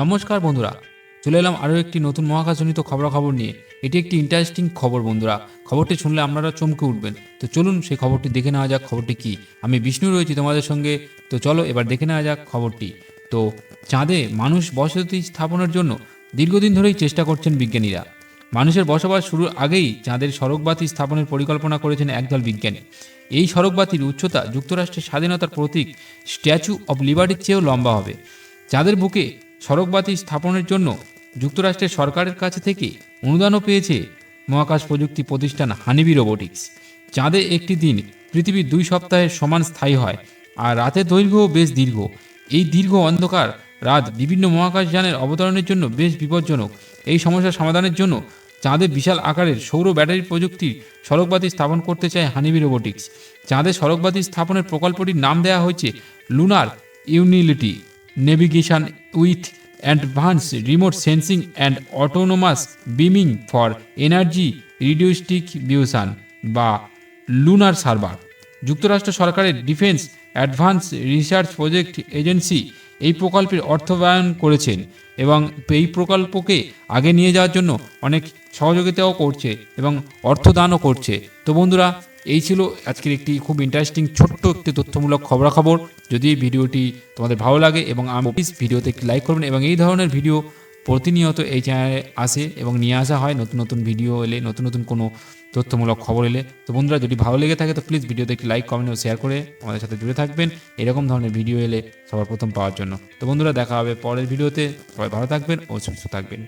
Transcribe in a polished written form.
নমস্কার বন্ধুরা, চলে এলাম আরও একটি নতুন মহাকাশজনিত খবরাখবর নিয়ে। এটি একটি ইন্টারেস্টিং খবর বন্ধুরা। খবরটি শুনলে আপনারা চমকে উঠবেন। তো চলুন সেই খবরটি দেখে নেওয়া যাক। খবরটি কি? আমি বিষ্ণু রয়েছি তোমাদের সঙ্গে। তো চলো এবার দেখে নেওয়া যাক খবরটি। তো চাঁদে মানুষ বসতি স্থাপনের জন্য দীর্ঘদিন ধরেই চেষ্টা করছেন বিজ্ঞানীরা। মানুষের বসবাস শুরুর আগেই চাঁদের সড়কবাতি স্থাপনের পরিকল্পনা করেছেন একদল বিজ্ঞানী। এই সড়কবাতির উচ্চতা যুক্তরাষ্ট্রের স্বাধীনতার প্রতীক স্ট্যাচু অব লিবার্টির চেয়েও লম্বা হবে। চাঁদের বুকে সড়কবাতি স্থাপনের জন্য যুক্তরাষ্ট্রের সরকারের কাছে থেকে অনুদানও পেয়েছে মহাকাশ প্রযুক্তি প্রতিষ্ঠান হানিবি রোবোটিক্স। চাঁদে একটি দিন পৃথিবীর 2 সপ্তাহের সমান স্থায়ী হয়, আর রাতের দৈর্ঘ্যও বেশ দীর্ঘ। এই দীর্ঘ অন্ধকার রাত বিভিন্ন মহাকাশযানের অবতরণের জন্য বেশ বিপজ্জনক। এই সমস্যার সমাধানের জন্য চাঁদে বিশাল আকারের সৌর ব্যাটারি প্রযুক্তির সড়কবাতি স্থাপন করতে চায় হানিবি রোবোটিক্স। চাঁদে সড়কবাতি স্থাপনের প্রকল্পটির নাম দেওয়া হয়েছে lunar utility navigation with advance remote sensing and autonomous beaming for energy redistribution বা লুনার সার্ভার। যুক্তরাষ্ট্র সরকারের defence advance research project agency এই প্রকল্পের অর্থায়ন করেছেন এবং এই প্রকল্পকে আগে নিয়ে যাওয়ার জন্য অনেক সহযোগিতাও করছে এবং অর্থদানও করছে। তো বন্ধুরা, এই ছিল আজকের একটি খুব ইন্টারেস্টিং ছোট্ট একটি তথ্যমূলক খবরাখবর। যদি এই ভিডিওটি তোমাদের ভালো লাগে এবং প্লিজ ভিডিওতে একটি লাইক করবেন, এবং এই ধরনের ভিডিও প্রতিনিয়ত এই চ্যানেলে আসে এবং নিয়ে আসা হয়। নতুন নতুন ভিডিও এলে, নতুন নতুন কোনো তথ্যমূলক খবর এলে। তো বন্ধুরা, যদি ভালো লেগে থাকে তো প্লিজ ভিডিওতে একটি লাইক, কমেন্ট ও শেয়ার করে আমাদের সাথে জুড়ে থাকবেন এরকম ধরনের ভিডিও এলে সবার প্রথম পাওয়ার জন্য। তো বন্ধুরা, দেখা হবে পরের ভিডিওতে। সবাই ভালো থাকবেন ও সুস্থ থাকবেন।